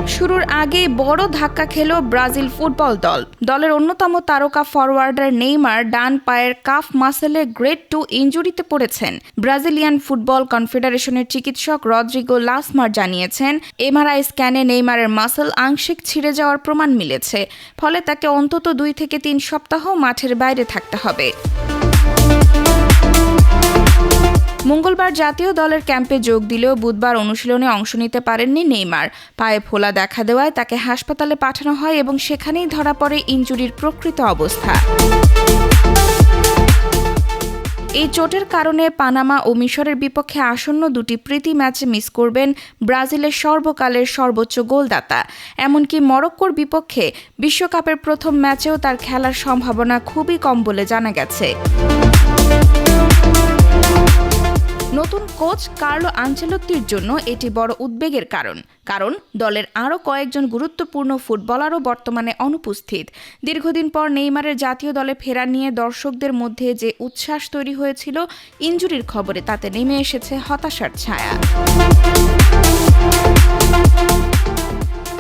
বিশ্বকাপ শুরুর আগেই বড় ধাক্কা খেল ব্রাজিল ফুটবল দল। দলের অন্যতম তারকা ফরওয়ার্ডার নেইমার ডান পায়ের কাফ মাসেলে গ্রেড 2 ইনজুরিতে পড়েছেন। ব্রাজিলিয়ান ফুটবল কনফেডারেশনের চিকিৎসক রদ্রিগো লাসমার জানিয়েছেন, এমআরআই স্ক্যানে নেইমারের মাসল আংশিক ছিঁড়ে যাওয়ার প্রমাণ মিলেছে। ফলে তাকে অন্তত 2 থেকে 3 সপ্তাহ মাঠের বাইরে থাকতে হবে। মঙ্গলবার জাতীয় দলের ক্যাম্পে যোগ দিলেও বুধবার অনুশীলনে অংশ নিতে পারেননি নেইমার। পায়ে ফোলা দেখা দেওয়ায় তাকে হাসপাতালে পাঠানো হয় এবং সেখানেই ধরা পড়ে ইনজুরির প্রকৃত অবস্থা। এই চোটের কারণে পানামা ও মিশরের বিপক্ষে আসন্ন 2টি প্রীতি ম্যাচে মিস করবেন ব্রাজিলের সর্বকালের সর্বোচ্চ গোলদাতা। এমনকি মরক্কোর বিপক্ষে বিশ্বকাপের প্রথম ম্যাচেও তার খেলার সম্ভাবনা খুবই কম বলে জানা গেছে। নতুন কোচ কার্লো আনচেলত্তির জন্য এটি বড় উদ্বেগের কারণ দলের আরও কয়েকজন গুরুত্বপূর্ণ ফুটবলারও বর্তমানে অনুপস্থিত। দীর্ঘদিন পর নেইমারের জাতীয় দলে ফেরা নিয়ে দর্শকদের মধ্যে যে উচ্ছ্বাস তৈরি হয়েছিল, ইনজুরির খবরে তাতে নেমে এসেছে হতাশার ছায়া।